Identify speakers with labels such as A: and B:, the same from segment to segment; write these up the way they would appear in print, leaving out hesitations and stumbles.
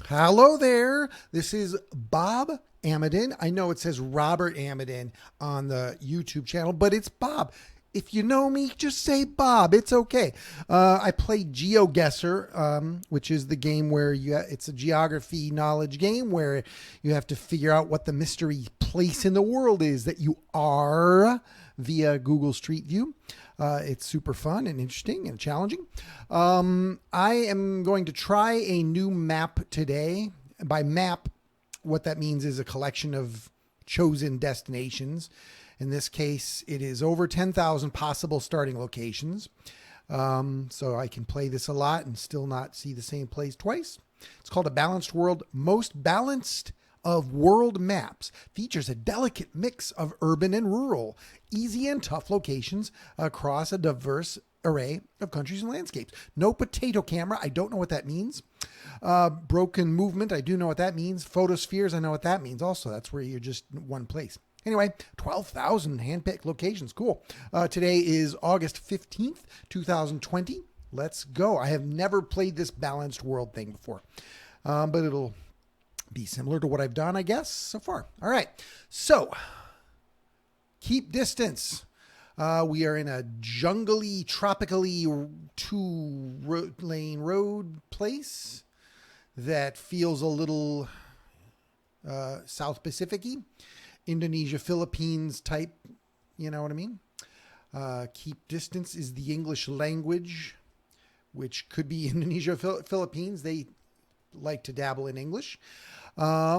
A: Hello there. This is Bob Amidon. I know it says Robert Amidon on the YouTube channel, but it's Bob. If you know me, just say Bob. It's okay. I play Geoguessr, which is the game where it's a geography knowledge game where you have to figure out what the mystery place in the world is that you are via Google Street View. It's super fun and interesting and challenging. I am going to try a new map today. By map, what that means is a collection of chosen destinations. In this case, it is over 10,000 possible starting locations. So I can play this a lot and still not see the same place twice. It's called A Balanced World. Most balanced of world maps. Features a delicate mix of urban and rural, easy and tough locations across a diverse array of countries and landscapes. No potato camera. I don't know what that means. Broken movement. I do know what that means. Photospheres. I know what that means. Also, that's where you're just in one place. Anyway, 12,000 handpicked locations. Cool. Today is August 15th, 2020. Let's go. I have never played this balanced world thing before, but it'll be similar to what I've done, I guess, so far. All right. So, keep distance. We are in a jungly, tropically two-lane road place that feels a little South Pacific-y. Indonesia, Philippines type, you know what I mean? Keep distance is the English language, which could be Indonesia, Philippines. They like to dabble in English. I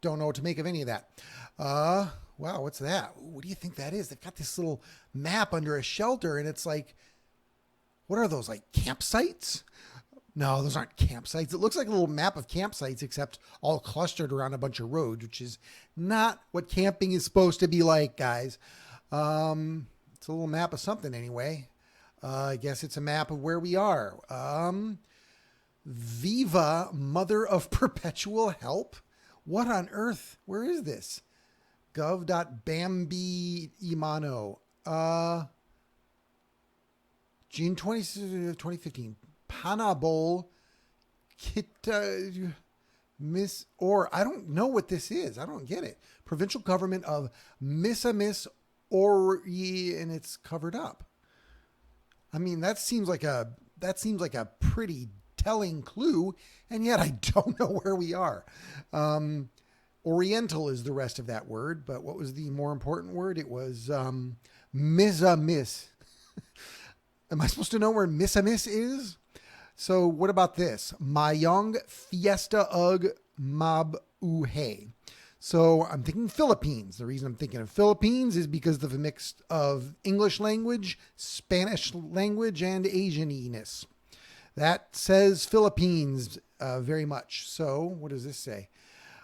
A: don't know what to make of any of that. Wow, what's that? What do you think that is? They've got this little map under a shelter, and it's like, what are those, like campsites? No, those aren't campsites. It looks like a little map of campsites, except all clustered around a bunch of roads, which is not what camping is supposed to be like, guys. It's a little map of something anyway. I guess it's a map of where we are. Viva, Mother of Perpetual Help? What on earth? Where is this? Gov.bambi imano. June 2015. Panabol Kita Miss, or I don't know what this is. I don't get it. Provincial government of Misamis Ori, and it's covered up. I mean, that seems like a pretty telling clue, and yet I don't know where we are. Oriental is the rest of that word, but what was the more important word? It was Misamis. Am I supposed to know where Misamis is? So what about this? Mayong Fiesta Ug Mab Uhe. So I'm thinking Philippines. The reason I'm thinking of Philippines is because of a mix of English language, Spanish language, and Asianiness. That says Philippines very much. So what does this say?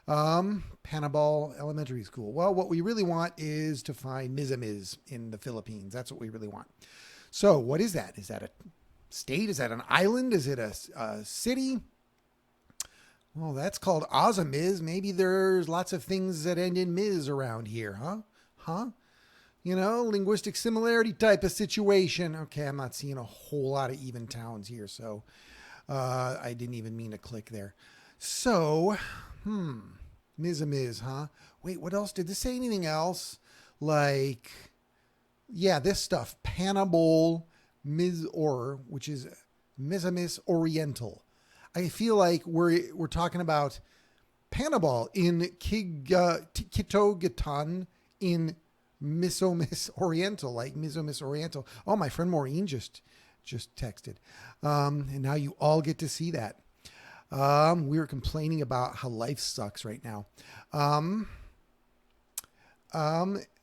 A: Panabal Elementary School. Well, what we really want is to find Misamis in the Philippines. That's what we really want. So what is that? Is that a state? Is that an island? Is it a city? Well, that's called Ozamiz. Maybe there's lots of things that end in Miz around here, huh? You know, linguistic similarity type of situation. Okay, I'm not seeing a whole lot of even towns here, so I didn't even mean to click there. So, Mizamiz, huh? Wait, what else? Did this say anything else? Like, yeah, this stuff. Panabol Mizor, which is Misamis Oriental. I feel like we're talking about Panabal in Kitogatan in Misomis Oriental, like Misomis Oriental. Oh, my friend Maureen just texted. And now you all get to see that. We were complaining about how life sucks right now.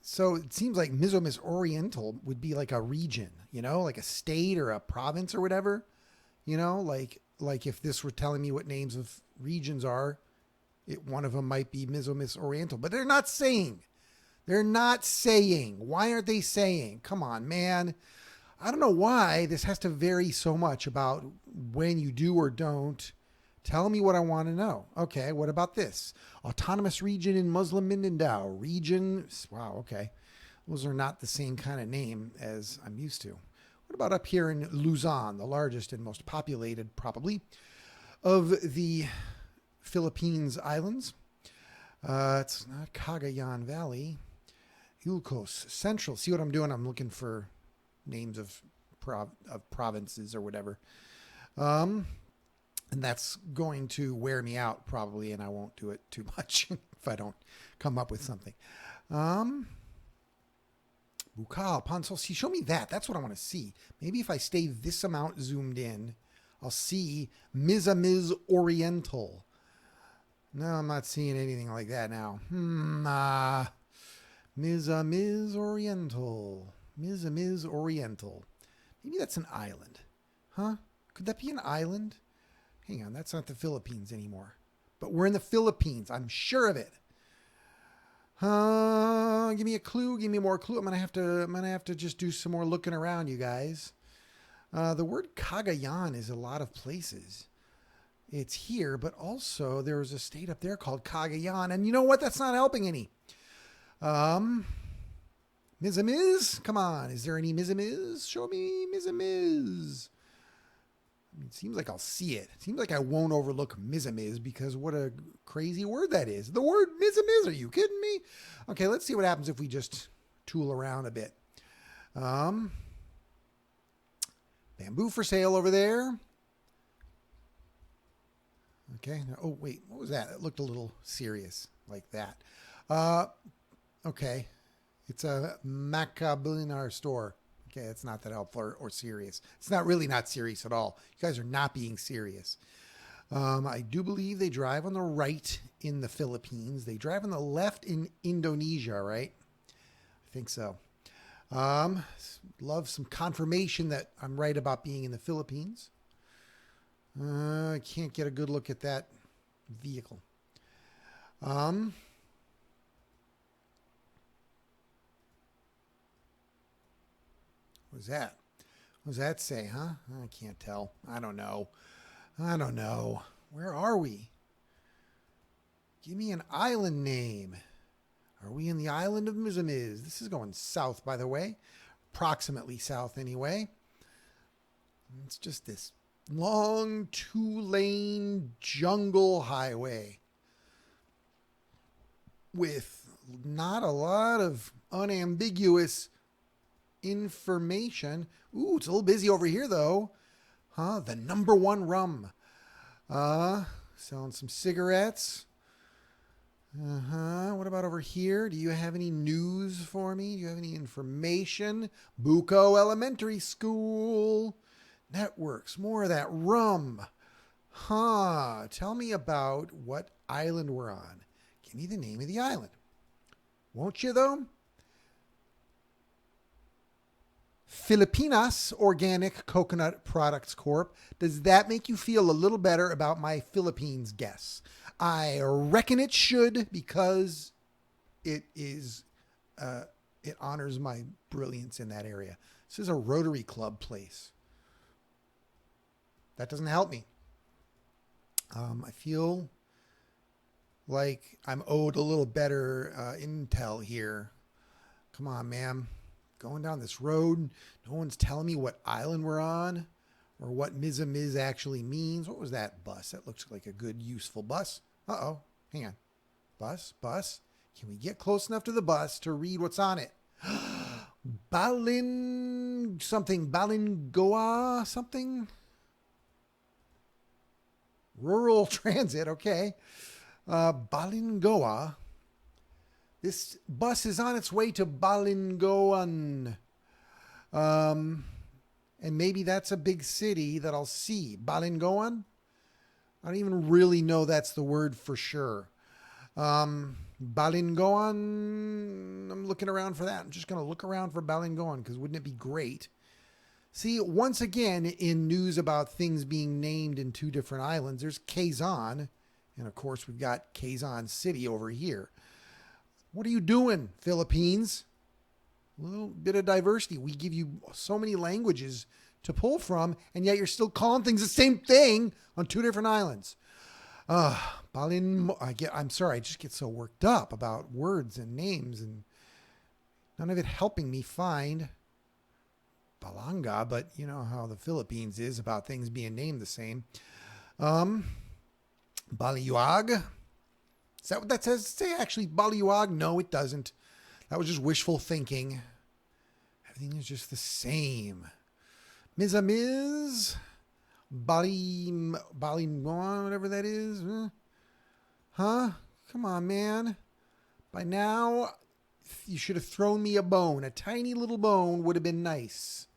A: So it seems like Misomis Oriental would be like a region, you know, like a state or a province or whatever, you know, like if this were telling me what names of regions are, one of them might be Misomis Oriental, but they're not saying. Why aren't they saying? Come on, man. I don't know why this has to vary so much about when you do or don't. Tell me what I want to know. Okay, what about this? Autonomous region in Muslim Mindanao. Region, wow, okay. Those are not the same kind of name as I'm used to. What about up here in Luzon, the largest and most populated, probably, of the Philippines islands? It's not Cagayan Valley. Ilocos Central. See what I'm doing? I'm looking for names of provinces or whatever. And that's going to wear me out probably, and I won't do it too much if I don't come up with something. Bukal, Pansol. See, show me that. That's what I want to see. Maybe if I stay this amount zoomed in, I'll see Mizamiz Oriental. No, I'm not seeing anything like that now. Mizamiz Oriental. Mizamiz Oriental. Maybe that's an island. Huh? Could that be an island? Hang on, that's not the Philippines anymore. But we're in the Philippines. I'm sure of it. Give me a clue. Give me more clue. I'm gonna have to just do some more looking around, you guys. The word Cagayan is a lot of places. It's here, but also there was a state up there called Cagayan, and you know what? That's not helping any. Mizamiz? Come on. Is there any Mizamiz? Show me Mizamiz. I mean, it seems like I'll see it. It seems like I won't overlook Mizamiz because what a crazy word that is. The word Mizamiz. Are you kidding me? Okay, let's see what happens if we just tool around a bit. Bamboo for sale over there. Okay. Oh, wait. What was that? It looked a little serious like that. Okay. It's a Macabulinar store. Okay, it's not that helpful or serious. It's not really not serious at all. You guys are not being serious. I do believe they drive on the right in the Philippines. They drive on the left in Indonesia, right? I think so. Love some confirmation that I'm right about being in the Philippines. I can't get a good look at that vehicle. What was that? What does that say, huh? I can't tell. I don't know. Where are we? Give me an island name. Are we in the island of Mizamiz? This is going south, by the way. Approximately south, anyway. It's just this long 2-lane jungle highway with not a lot of unambiguous information. Ooh, it's a little busy over here, though. Huh? The number one rum. Selling some cigarettes. What about over here? Do you have any news for me? Do you have any information? Buco Elementary School. Networks. More of that rum. Tell me about what island we're on. Give me the name of the island. Won't you, though? Filipinas Organic Coconut Products Corp. Does that make you feel a little better about my Philippines guess? I reckon it should, because it is it honors my brilliance in that area. This is a Rotary Club place. That doesn't help me. I feel like I'm owed a little better intel here. Come on, ma'am. Going down this road, no one's telling me what island we're on or what Mizamiz actually means. What was that bus? That looks like a good, useful bus. Uh-oh. Hang on. Bus. Can we get close enough to the bus to read what's on it? Balingoa something? Rural transit, okay. Balingoa. This bus is on its way to Balingoan. And maybe that's a big city that I'll see. Balingoan? I don't even really know that's the word for sure. Balingoan, I'm looking around for that. I'm just going to look around for Balingoan because wouldn't it be great? See, once again, in news about things being named in two different islands, there's Quezon. And of course, we've got Quezon City over here. What are you doing, Philippines? A little bit of diversity. We give you so many languages to pull from, and yet you're still calling things the same thing on two different islands. I'm sorry, I just get so worked up about words and names and none of it helping me find Palanga, but you know how the Philippines is about things being named the same. Um, Baliuag. Is that what that says? Say actually Baliuag? No, it doesn't. That was just wishful thinking. Everything is just the same. Mizamiz. Balim, whatever that is. Huh? Come on, man. By now, you should have thrown me a bone. A tiny little bone would have been nice.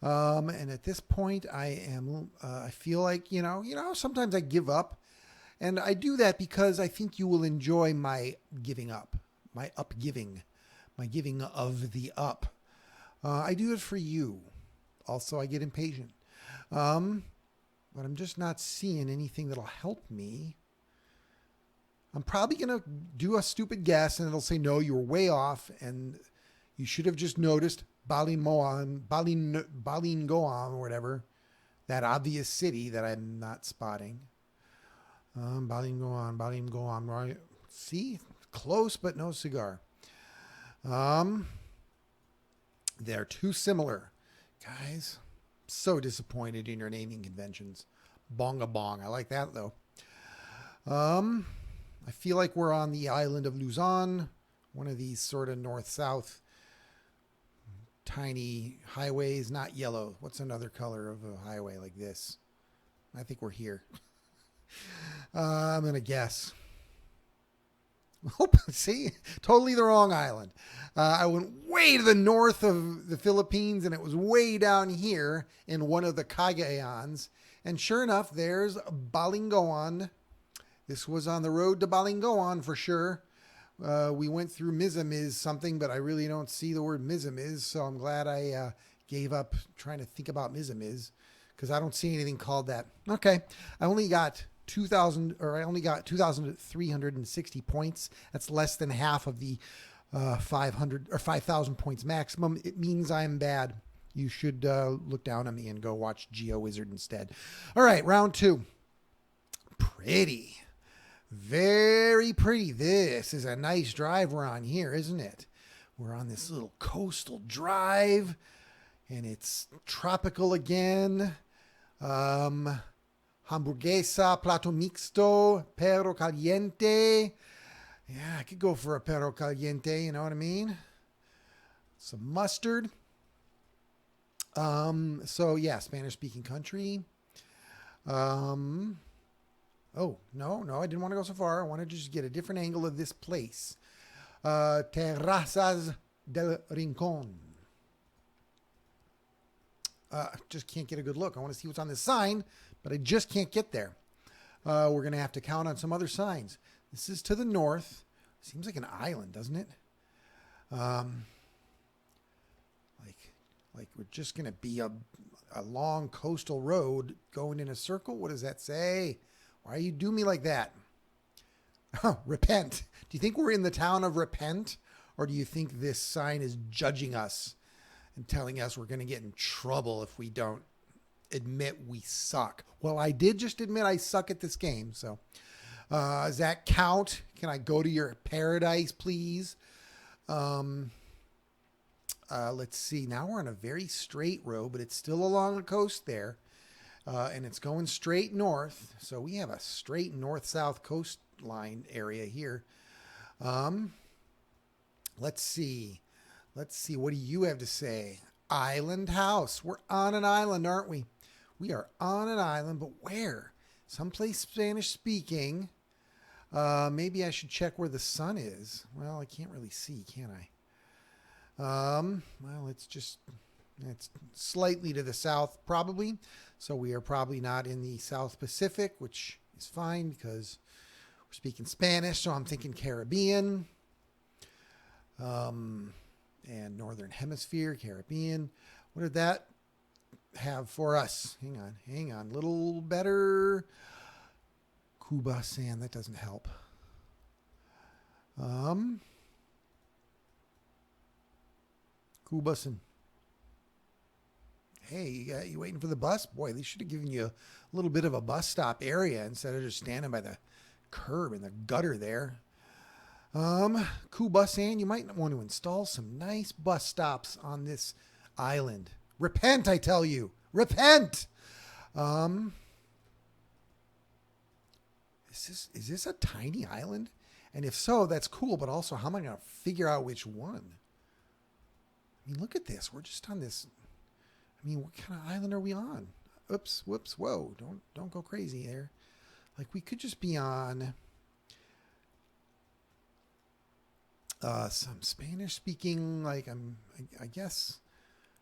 A: And at this point, I feel like, sometimes I give up. And I do that because I think you will enjoy my giving up, my upgiving, my giving of the up. I do it for you. Also, I get impatient. But I'm just not seeing anything that'll help me. I'm probably going to do a stupid guess and it'll say, no, you were way off. And you should have just noticed Balingoan, or whatever, that obvious city that I'm not spotting. Balingoan, right? See? Close, but no cigar. They're too similar. Guys, so disappointed in your naming conventions. Bonga bong. I like that, though. I feel like we're on the island of Luzon, one of these sort of north-south tiny highways, not yellow. What's another color of a highway like this? I think we're here. I'm going to guess. Oh, see, totally the wrong island. I went way to the north of the Philippines, and it was way down here in one of the Cagayans. And sure enough, there's Balingoan. This was on the road to Balingoan for sure. We went through Mizamiz something, but I really don't see the word Mizamiz, so I'm glad I gave up trying to think about Mizamiz because I don't see anything called that. Okay, I only got 2,360 points. That's less than half of the 500 or 5,000 points maximum. It means I'm bad. You should look down on me and go watch Geoguessr instead. All right, round 2. Pretty. Very pretty. This is a nice drive we're on here, isn't it? We're on this little coastal drive, and it's tropical again. Hamburguesa, plato mixto, perro caliente. Yeah, I could go for a perro caliente, you know what I mean? Some mustard. So yeah, Spanish-speaking country. Oh, no, I didn't want to go so far. I wanted to just get a different angle of this place. Terrazas del Rincón. Just can't get a good look. I want to see what's on this sign, but I just can't get there. We're going to have to count on some other signs. This is to the north. Seems like an island, doesn't it? Like we're just going to be a long coastal road going in a circle. What does that say? Why you do me like that? Oh, repent. Do you think we're in the town of Repent? Or do you think this sign is judging us and telling us we're going to get in trouble if we don't admit we suck? Well, I did just admit I suck at this game. So does that count? Can I go to your paradise, please? Let's see. Now we're on a very straight road, but it's still along the coast there. And it's going straight north. So we have a straight north-south coastline area here. Let's see. What do you have to say? Island house. We're on an island, aren't we? We are on an island, but where? Someplace Spanish-speaking. Maybe I should check where the sun is. Well, I can't really see, can I? Well, it's slightly to the south, probably. So we are probably not in the South Pacific, which is fine because we're speaking Spanish. So I'm thinking Caribbean, and Northern Hemisphere, Caribbean. What did that have for us? Hang on. Little better. Cuba sand. That doesn't help. Cuba sand. Hey, you waiting for the bus? Boy, they should have given you a little bit of a bus stop area instead of just standing by the curb in the gutter there. Cool bus, and you might want to install some nice bus stops on this island. Repent, I tell you. Repent. Is this a tiny island? And if so, that's cool, but also how am I going to figure out which one? I mean, look at this. We're just on this. I mean, what kind of island are we on? Oops, whoops, whoa. Don't go crazy there. Like, we could just be on some Spanish speaking, like, I guess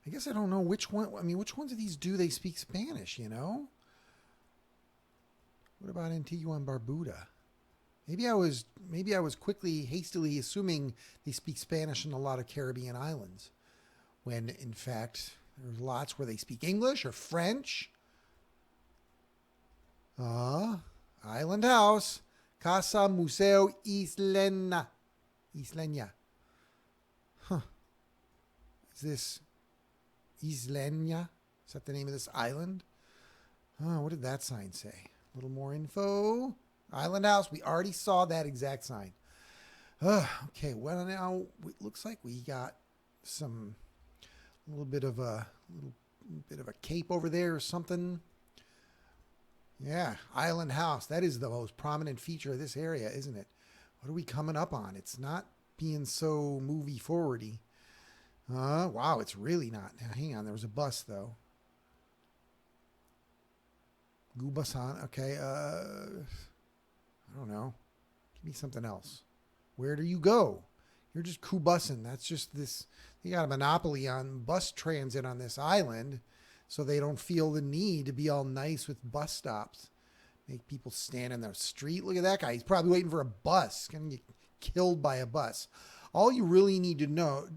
A: I don't know which one. I mean, which ones of these do they speak Spanish, you know? What about Antigua and Barbuda? Maybe I was hastily assuming they speak Spanish in a lot of Caribbean islands, when in fact there's lots where they speak English or French. Island house, Casa Museo Isleña. Huh? Is this Isleña? Is that the name of this island? Oh, what did that sign say? A little more info. Island house. We already saw that exact sign. Okay. Well, now it looks like we got a little bit of a cape over there or something. Yeah, island house. That is the most prominent feature of this area, isn't it? What are we coming up on? It's not being so movie forwardy. Wow, it's really not. Now, hang on. There was a bus though. Gubasan. Okay. I don't know. Give me something else. Where do you go? You're just Kubusin. That's just this. You got a monopoly on bus transit on this island, so they don't feel the need to be all nice with bus stops. Make people stand in the street. Look at that guy. He's probably waiting for a bus. Going to get killed by a bus. All you really need to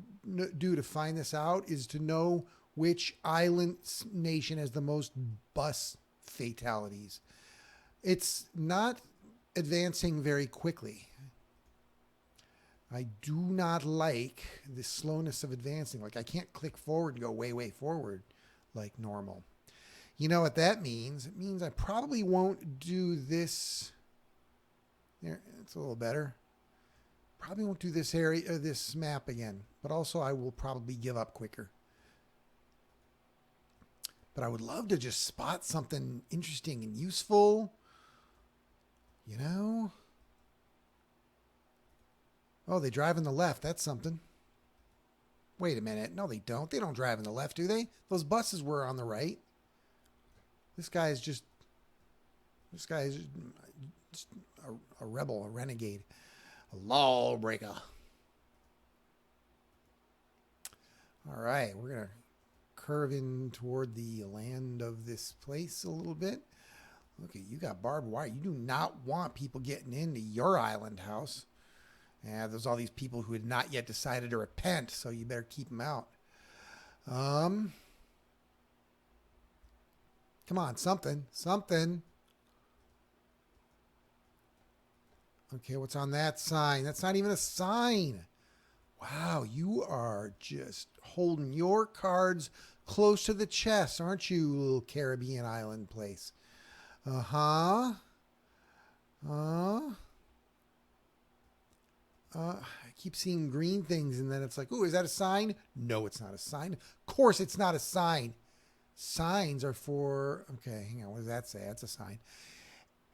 A: do to find this out is to know which island nation has the most bus fatalities. It's not advancing very quickly. I do not like the slowness of advancing. Like, I can't click forward and go way, way forward like normal. You know what that means? It means I probably won't do this. There, it's a little better. Probably won't do this area, this map again. But also, I will probably give up quicker. But I would love to just spot something interesting and useful. You know? Oh, they drive on the left. That's something. Wait a minute. No, they don't. They don't drive on the left, do they? Those buses were on the right. This guy is just a rebel, a renegade, a lawbreaker. All right, we're going to curve in toward the land of this place a little bit. Look at you, got barbed wire. You do not want people getting into your island house. Yeah, there's all these people who had not yet decided to repent, so you better keep them out. Come on, something. Okay, what's on that sign? That's not even a sign. Wow, you are just holding your cards close to the chest, aren't you, little Caribbean island place? I keep seeing green things, and then it's like, oh, is that a sign? No, it's not a sign. Of course it's not a sign. Signs are for, okay, hang on, what does that say? That's a sign.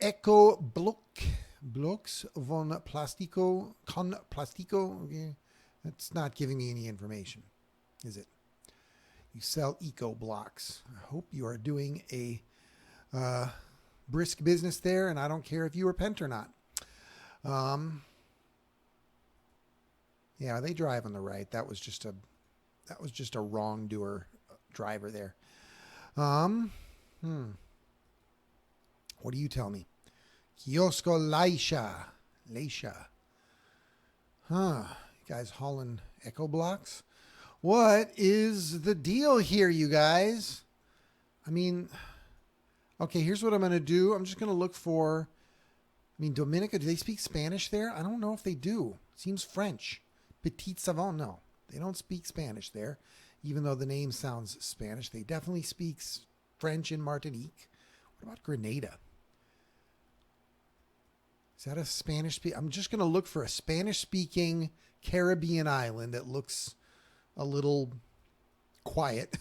A: Eco blocks von plastico, con plastico. Okay, that's not giving me any information, is it? You sell eco blocks. I hope you are doing a brisk business there, and I don't care if you repent or not. Yeah, they drive on the right. That was just a wrongdoer driver there. What do you tell me? Kiosco Leisha. Huh. You guys hauling echo blocks? What is the deal here, you guys? I mean, okay, here's what I'm going to do. I'm just going to look for, Dominica, do they speak Spanish there? I don't know if they do. Seems French. Petit Savant, no. They don't speak Spanish there, even though the name sounds Spanish. They definitely speak French in Martinique. What about Grenada? Is that a Spanish? I'm just going to look for a Spanish-speaking Caribbean island that looks a little quiet.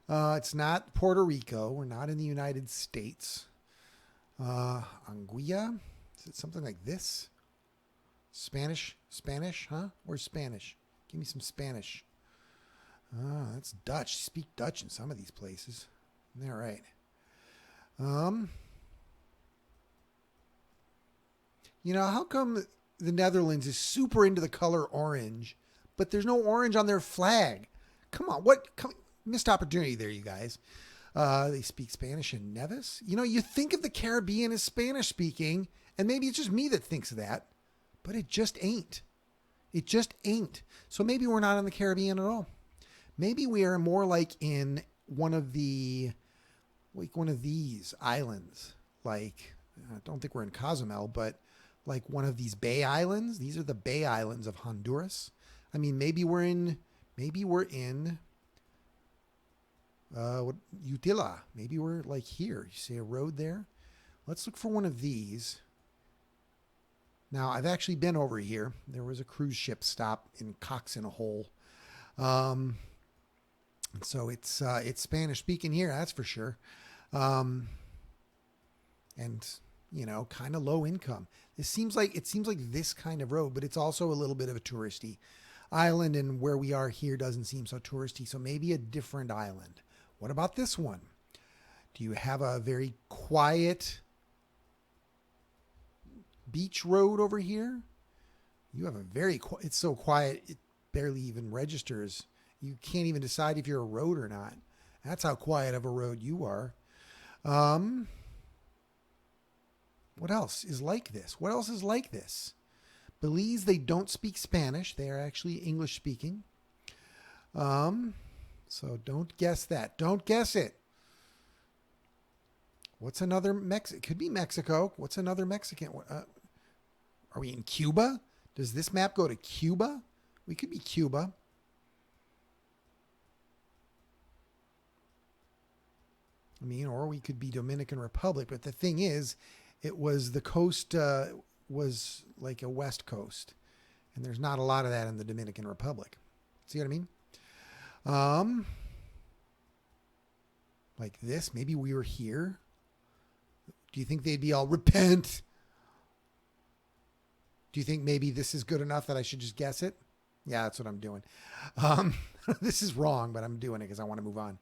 A: It's not Puerto Rico. We're not in the United States. Anguilla? Is it something like this? Spanish? Spanish, huh? Where's Spanish? Give me some Spanish. That's Dutch. Speak Dutch in some of these places. Isn't that right? How come the Netherlands is super into the color orange, but there's no orange on their flag? Come on, missed opportunity there, you guys. They speak Spanish in Nevis. You think of the Caribbean as Spanish speaking, and maybe it's just me that thinks of that, but it just ain't. It just ain't. So maybe we're not in the Caribbean at all. Maybe we are more like in one of these islands. Like, I don't think we're in Cozumel, but like one of these Bay Islands. These are the Bay Islands of Honduras. I mean, maybe we're in Utila. Maybe we're like here. You see a road there? Let's look for one of these. Now, I've actually been over here. There was a cruise ship stop in Cox in a Hole. So it's Spanish speaking here, that's for sure. And kind of low income. It seems like this kind of road, but it's also a little bit of a touristy island, and where we are here doesn't seem so touristy. So maybe a different island. What about this one? Do you have a very quiet beach road over here? You have a it's so quiet it barely even registers. You can't even decide if you're a road or not. That's how quiet of a road you are. What else is like this? Belize, they don't speak Spanish. They are actually English speaking. So don't guess that. Don't guess it. What's another It could be Mexico. What's another Mexican? Are we in Cuba? Does this map go to Cuba? We could be Cuba. Or we could be Dominican Republic. But the thing is, the coast was like a west coast. And there's not a lot of that in the Dominican Republic. See what I mean? Like this. Maybe we were here. Do you think they'd be all repent? Do you think maybe this is good enough that I should just guess it? Yeah, that's what I'm doing. This is wrong, but I'm doing it because I want to move on.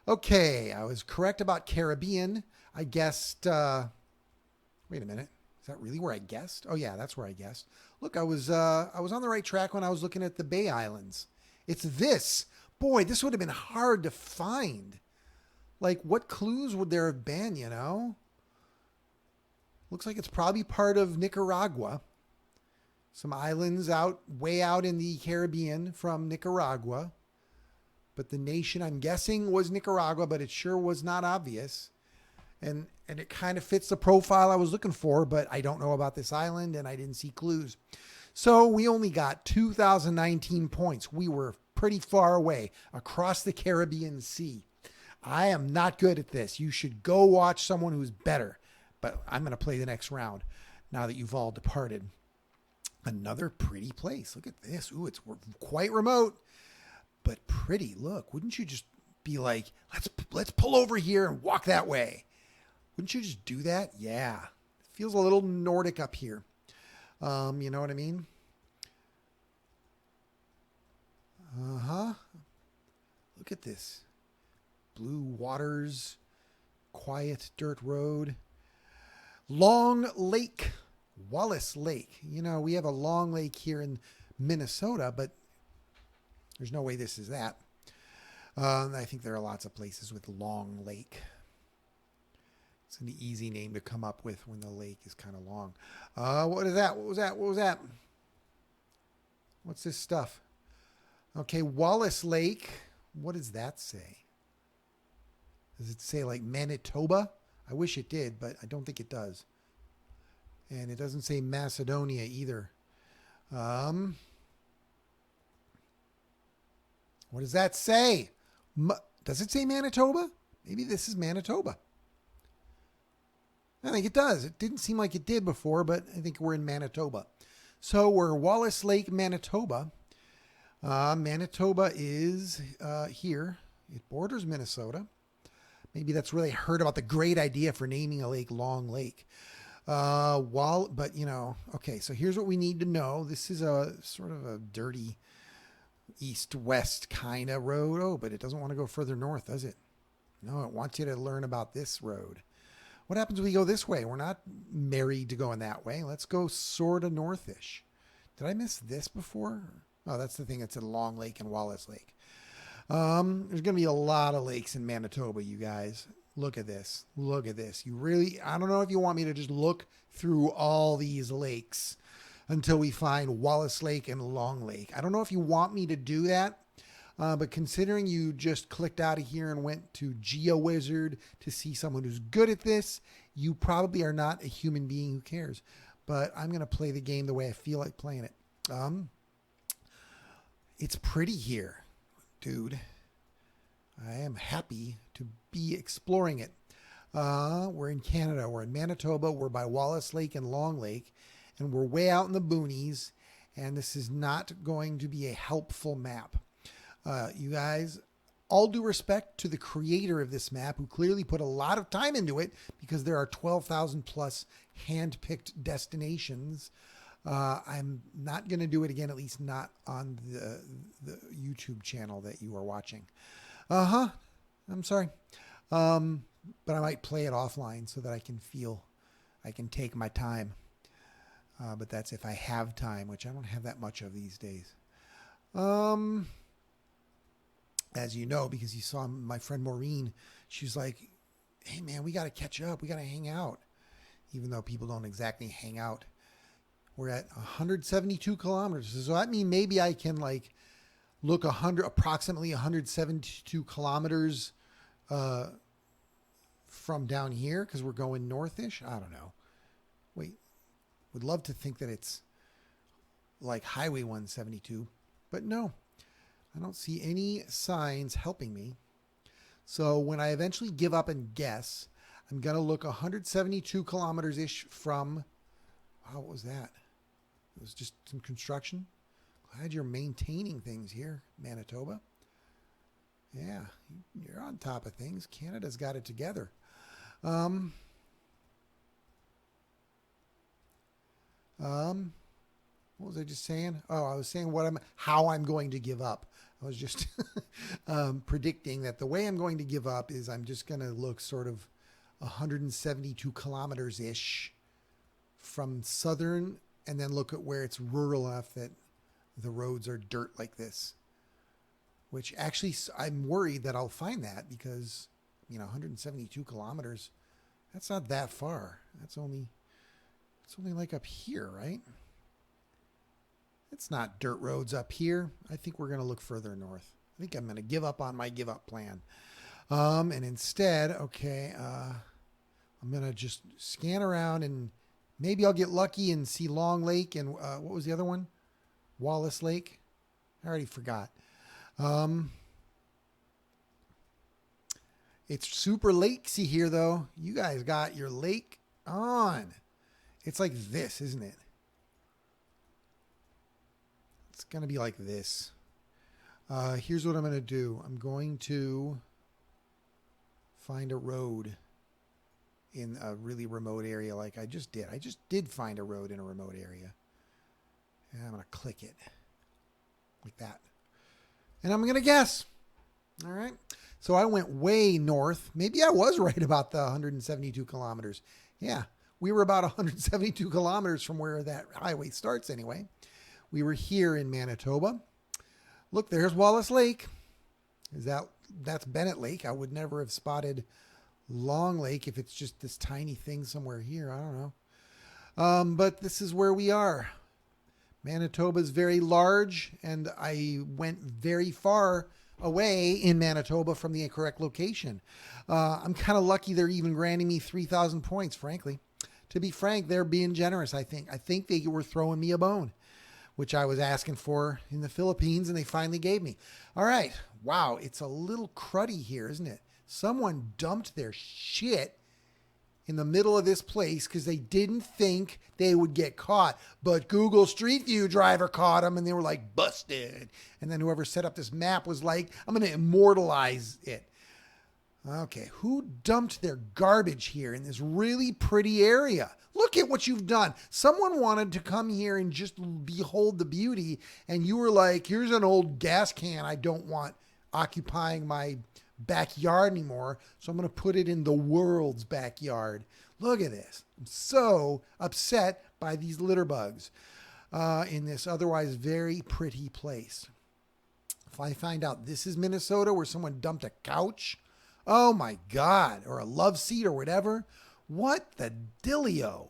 A: Okay, I was correct about Caribbean. I guessed... wait a minute. Is that really where I guessed? Oh, yeah, that's where I guessed. Look, I was on the right track when I was looking at the Bay Islands. It's this. Boy, this would have been hard to find. Like, what clues would there have been, Looks like it's probably part of Nicaragua. Some islands way out in the Caribbean from Nicaragua. But the nation, I'm guessing, was Nicaragua, but it sure was not obvious. And it kind of fits the profile I was looking for, but I don't know about this island, and I didn't see clues. So we only got 2,019 points. We were pretty far away across the Caribbean Sea. I am not good at this. You should go watch someone who's better. But I'm going to play the next round now that you've all departed. Another pretty place. Look at this. Ooh, it's quite remote. But pretty. Look, wouldn't you just be like, let's pull over here and walk that way? Wouldn't you just do that? Yeah. It feels a little Nordic up here. You know what I mean? Uh-huh. Look at this. Blue waters, quiet dirt road. Long Lake, Wallace Lake. We have a long lake here in Minnesota, but there's no way this is that. I think there are lots of places with Long Lake. It's an easy name to come up with when the lake is kind of long. What is that? What was that? What's this stuff? Okay, Wallace Lake. What does that say? Does it say like Manitoba? I wish it did, but I don't think it does. And it doesn't say Macedonia either. What does that say? Does it say Manitoba? Maybe this is Manitoba. I think it does. It didn't seem like it did before, but I think we're in Manitoba. So we're Wallace Lake, Manitoba. Manitoba is here It borders Minnesota. Maybe that's where they heard about the great idea for naming a lake Long Lake. But you know, okay, so here's what we need to know. This is a sort of a dirty east-west kind of road. Oh, but it doesn't want to go further north, does it? No, it wants you to learn about this road. What happens if we go this way? We're not married to going that way. Let's go sort of northish. Did I miss this before? Oh, that's the thing. It's at Long Lake and Wallace Lake. There's going to be a lot of lakes in Manitoba, you guys. Look at this. Look at this. I don't know if you want me to just look through all these lakes until we find Wallace Lake and Long Lake. I don't know if you want me to do that. But considering you just clicked out of here and went to Geoguessr to see someone who's good at this, you probably are not a human being who cares. But I'm going to play the game the way I feel like playing it. It's pretty here, dude. I am happy to be exploring it. We're in Canada. We're in Manitoba. We're by Wallace Lake and Long Lake. And we're way out in the boonies. And this is not going to be a helpful map. You guys, all due respect to the creator of this map, who clearly put a lot of time into it because there are 12,000 plus hand-picked destinations. I'm not going to do it again, at least not on the YouTube channel that you are watching. I'm sorry. But I might play it offline so that I can take my time. But that's if I have time, which I don't have that much of these days. As you know, because you saw my friend Maureen, she's like, hey man, we got to catch up. We got to hang out. Even though people don't exactly hang out. We're at 172 kilometers. So that means maybe I can like look approximately 172 kilometers from down here because we're going northish. I don't know. Wait, would love to think that it's like Highway 172, but no. I don't see any signs helping me. So when I eventually give up and guess, I'm going to look 172 kilometers-ish from... Wow, what was that? It was just some construction. Glad you're maintaining things here, Manitoba. Yeah, you're on top of things. Canada's got it together. What was I just saying? Oh, I was saying how I'm going to give up. I was just predicting that the way I'm going to give up is I'm just going to look sort of 172 kilometers-ish from southern and then look at where it's rural enough that the roads are dirt like this. Which actually, I'm worried that I'll find that because, 172 kilometers, that's not that far. It's only like up here, right? It's not dirt roads up here. I think we're going to look further north. I think I'm going to give up on my give up plan. And instead, I'm going to just scan around and maybe I'll get lucky and see Long Lake and what was the other one? Wallace Lake. I already forgot. It's super lakesy here though. You guys got your lake on. It's like this, isn't it? It's going to be like this. Here's what I'm going to do. I'm going to find a road in a really remote area like I just did. I just did find a road in a remote area. And I'm going to click it like that. And I'm going to guess. All right. So I went way north. Maybe I was right about the 172 kilometers. Yeah, we were about 172 kilometers from where that highway starts anyway. We were here in Manitoba. Look, there's Wallace Lake. That's Bennett Lake. I would never have spotted Long Lake if it's just this tiny thing somewhere here. I don't know. But this is where we are. Manitoba is very large, and I went very far away in Manitoba from the correct location. I'm kind of lucky they're even granting me 3,000 points, frankly. To be frank, they're being generous, I think. I think they were throwing me a bone, which I was asking for in the Philippines, and they finally gave me. All right. Wow, it's a little cruddy here, isn't it? Someone dumped their shit in the middle of this place because they didn't think they would get caught. But Google Street View driver caught them and they were like, busted. And then whoever set up this map was like, I'm going to immortalize it. Okay, who dumped their garbage here in this really pretty area? Look at what you've done. Someone wanted to come here and just behold the beauty, and you were like, here's an old gas can I don't want occupying my backyard anymore, so I'm going to put it in the world's backyard. Look at this. I'm so upset by these litter bugs in this otherwise very pretty place. If I find out this is Minnesota where someone dumped a couch, oh my God, or a love seat or whatever, what the dillio.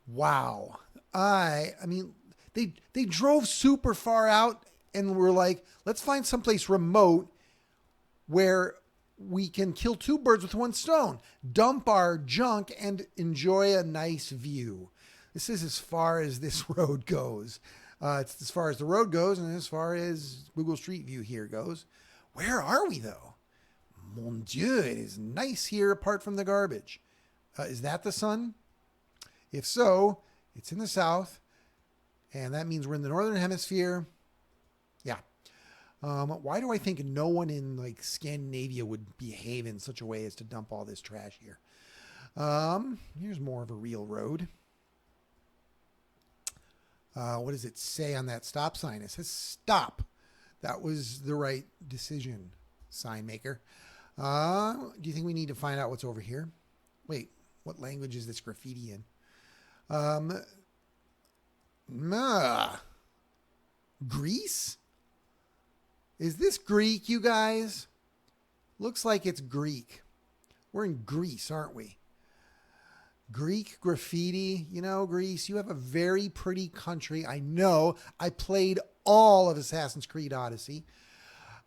A: Wow. I mean, they drove super far out and were like, let's find someplace remote where we can kill two birds with one stone, dump our junk and enjoy a nice view. This is as far as this road goes. It's as far as the road goes and as far as Google Street View here goes. Where are we though? Mon Dieu, it is nice here apart from the garbage. Is that the sun? If so, it's in the south, and that means we're in the northern hemisphere. Yeah. Why do I think no one in like Scandinavia would behave in such a way as to dump all this trash here? Here's more of a real road. What does it say on that stop sign? It says stop. That was the right decision, sign maker. Do you think we need to find out what's over here? Wait, what language is this graffiti in? Greece? Is this Greek, you guys? Looks like it's Greek. We're in Greece, aren't we? Greek graffiti. You know, Greece, you have a very pretty country. I know. I played all of Assassin's Creed Odyssey.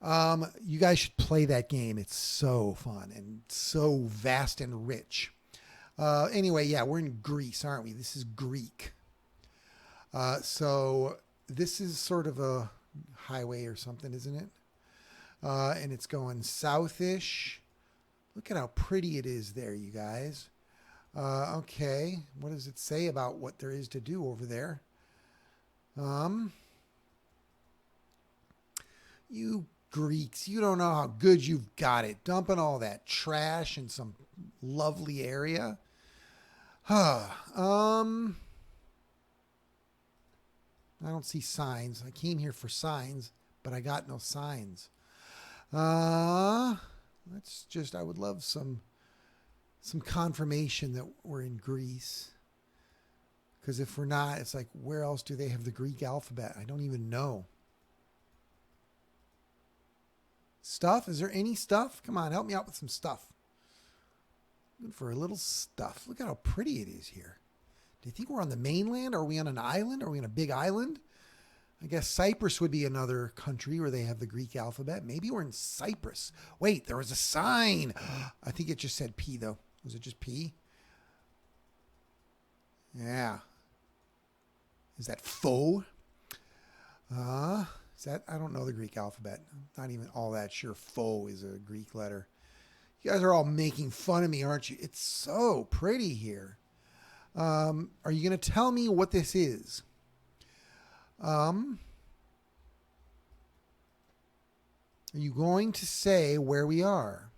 A: You guys should play that game. It's so fun and so vast and rich. Anyway, yeah, we're in Greece, aren't we? This is Greek. So this is sort of a highway or something, isn't it? And it's going southish. Look at how pretty it is there, you guys. Okay, what does it say about what there is to do over there? You Greeks, you don't know how good you've got it, dumping all that trash in some lovely area. I don't see signs. I came here for signs, but I got no signs. I would love some confirmation that we're in Greece. Because if we're not, it's like, where else do they have the Greek alphabet? I don't even know. Stuff? Is there any stuff? Come on, help me out with some stuff. Looking for a little stuff. Look at how pretty it is here. Do you think we're on the mainland? Are we on an island? Are we on a big island? I guess Cyprus would be another country where they have the Greek alphabet. Maybe we're in Cyprus. Wait, there was a sign. I think it just said P, though. Was it just P? Yeah. Is that faux? I don't know the Greek alphabet. I'm not even all that sure faux is a Greek letter. You guys are all making fun of me, aren't you? It's so pretty here. Are you going to tell me what this is? Are you going to say where we are?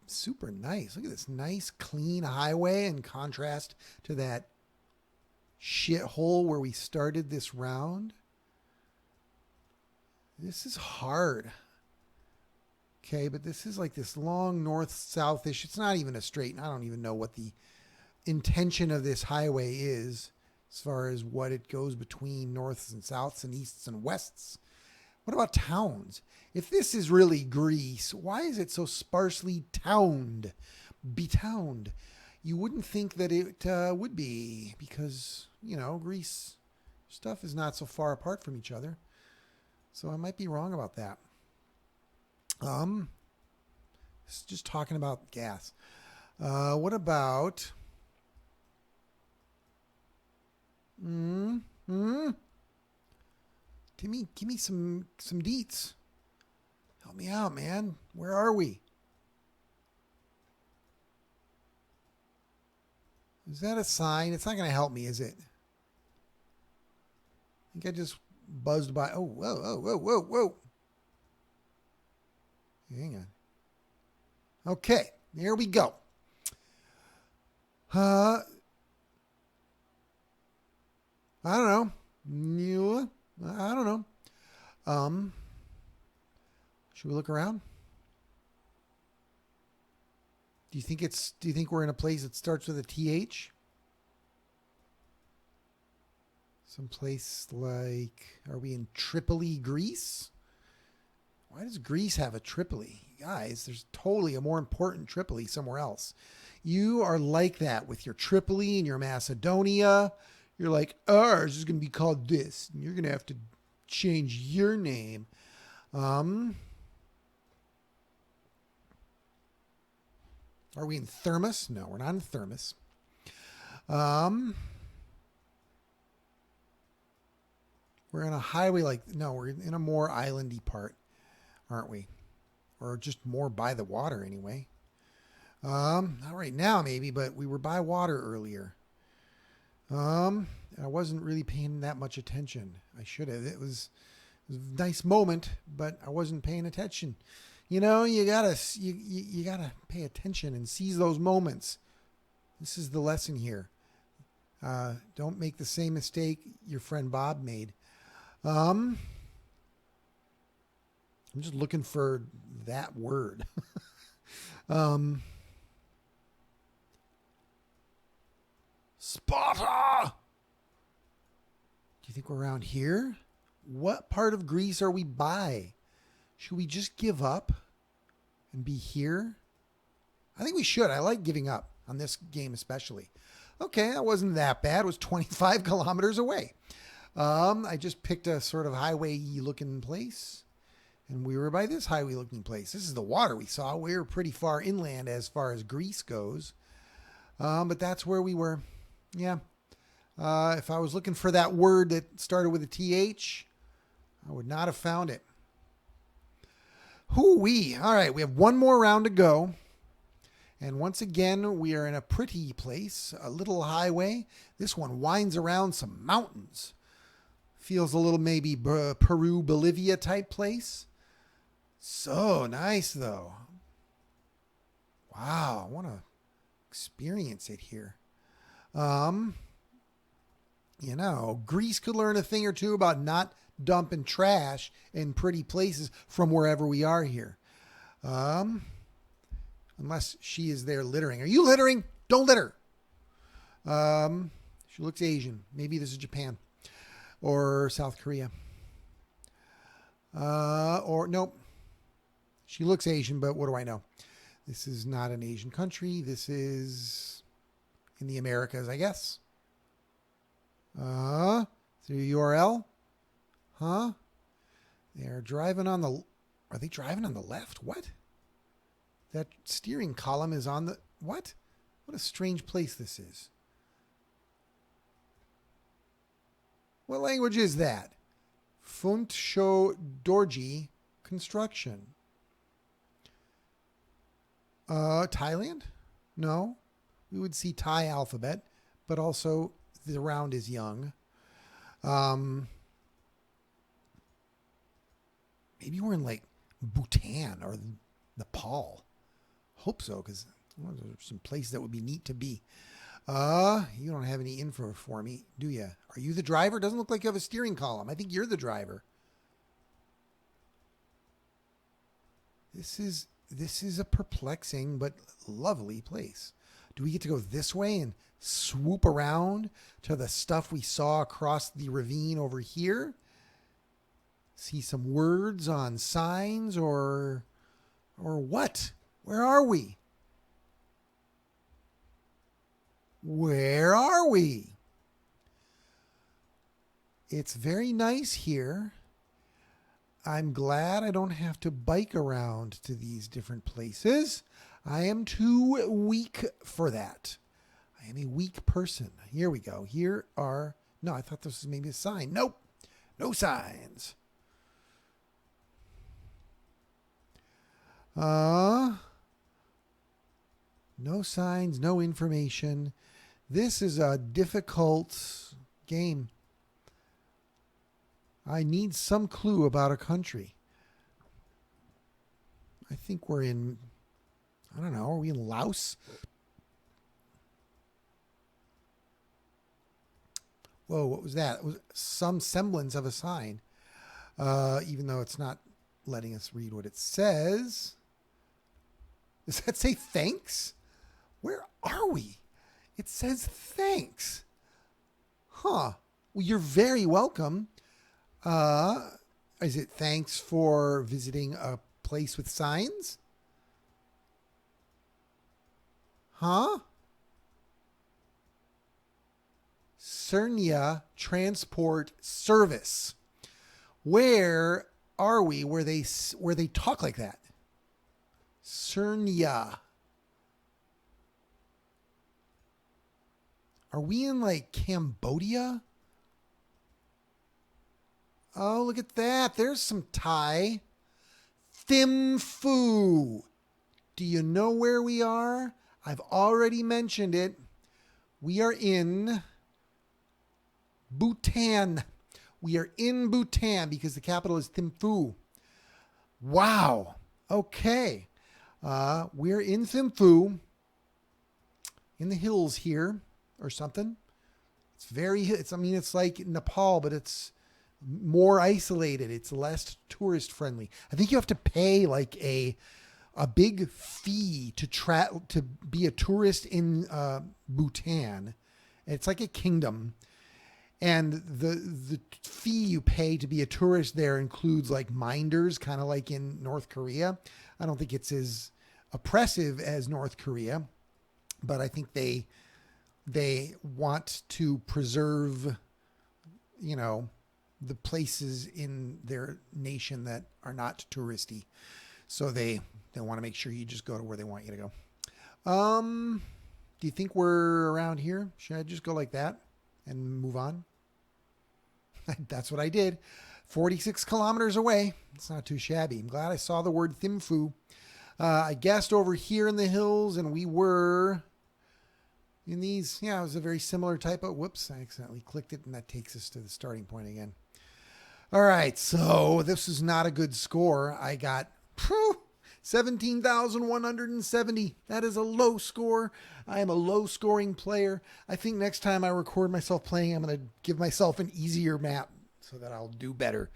A: Super nice. Look at this nice, clean highway in contrast to that shithole where we started this round. This is hard. Okay, but this is like this long north-southish. It's not even a straight. I don't even know what the intention of this highway is as far as what it goes between norths and souths and easts and wests. What about towns? If this is really Greece, why is it so sparsely towned? Betowned. You wouldn't think that it would be because, you know, Greece stuff is not so far apart from each other. So I might be wrong about that. It's just talking about gas. What about... Give me some deets. Help me out, man. Where are we? Is that a sign? It's not going to help me, is it? I think I just buzzed by. Oh, whoa, whoa, whoa, whoa, whoa. Hang on. Okay, there we go. I don't know. I don't know. Should we look around? Do you think we're in a place that starts with a TH? Someplace like, are we in Tripoli, Greece? Why does Greece have a Tripoli? Guys, there's totally a more important Tripoli somewhere else. You are like that with your Tripoli and your Macedonia. You're like, ours is going to be called this. And you're going to have to change your name. Are we in Thermos? No, we're not in Thermos. We're in a highway we're in a more islandy part, aren't we? Or just more by the water anyway. Not right now maybe, but we were by water earlier. I wasn't really paying that much attention. I should have. It was a nice moment, but I wasn't paying attention. You know, you gotta pay attention and seize those moments. This is the lesson here. Don't make the same mistake your friend Bob made. I'm just looking for that word. Sparta! Do you think we're around here? What part of Greece are we by? Should we just give up and be here? I think we should. I like giving up on this game especially. Okay, that wasn't that bad. It was 25 kilometers away. I just picked a sort of highway-looking place, and we were by this highway-looking place. This is the water we saw. We were pretty far inland as far as Greece goes, but that's where we were. Yeah. If I was looking for that word that started with a TH, I would not have found it. Hoo-wee. All right, we have one more round to go. And once again, we are in a pretty place, a little highway. This one winds around some mountains. Feels a little maybe Peru, Bolivia type place. So nice, though. Wow, I want to experience it here. You know, Greece could learn a thing or two about not dumping trash in pretty places from wherever we are here. Unless she is there littering. Are you littering? Don't litter. She looks Asian. Maybe this is Japan or South Korea. Or nope. She looks Asian, but what do I know? This is not an Asian country. This is in the Americas, I guess. The URL? Huh? They're driving on the... Are they driving on the left? What? That steering column is on the... What? What a strange place this is. What language is that? Funtsho Dorji Construction. Thailand? No. We would see Thai alphabet, but also the round is young. Maybe we're in like Bhutan or Nepal. Hope so, because there's some places that would be neat to be. You don't have any info for me, do you? Are you the driver? Doesn't look like you have a steering column. I think you're the driver. This is a perplexing but lovely place. Do we get to go this way and swoop around to the stuff we saw across the ravine over here? See some words on signs or what? Where are we? Where are we? It's very nice here. I'm glad I don't have to bike around to these different places. I am too weak for that. I am a weak person. Here we go. No, I thought this was maybe a sign. Nope. No signs. No signs, no information. This is a difficult game. I need some clue about a country. I think we're in, I don't know, are we in Laos? Whoa, what was that? It was some semblance of a sign, even though it's not letting us read what it says. Does that say thanks? Where are we? It says thanks. Huh. Well, you're very welcome. Is it thanks for visiting a place with signs? Huh? Cernia Transport Service. Where are we? Where they talk like that? Cernia. Are we in like Cambodia? Oh, look at that. There's some Thai. Thimphu. Do you know where we are? I've already mentioned it. We are in Bhutan. We are in Bhutan because the capital is Thimphu. Wow. Okay. We're in Thimphu, in the hills here or something. It's like Nepal, but it's more isolated. It's less tourist friendly. I think you have to pay like a big fee to be a tourist in Bhutan. It's like a kingdom. And the fee you pay to be a tourist there includes like minders, kind of like in North Korea. I don't think it's as oppressive as North Korea, but I think they want to preserve, the places in their nation that are not touristy. So they want to make sure you just go to where they want you to go. Do you think we're around here? Should I just go like that and move on? That's what I did. 46 kilometers away. It's not too shabby. I'm glad I saw the word Thimphu. I guessed over here in the hills, and we were in these. Yeah, it was a very similar type of. Whoops, I accidentally clicked it, and that takes us to the starting point again. All right, so this is not a good score. I got 17,170. That is a low score. I am a low scoring player. I think next time I record myself playing, I'm going to give myself an easier map so that I'll do better.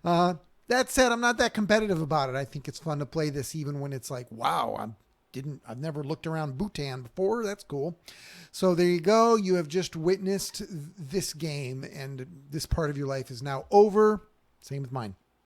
A: That said, I'm not that competitive about it. I think it's fun to play this even when it's like, wow, I've never looked around Bhutan before. That's cool. So there you go. You have just witnessed this game, and this part of your life is now over. Same with mine.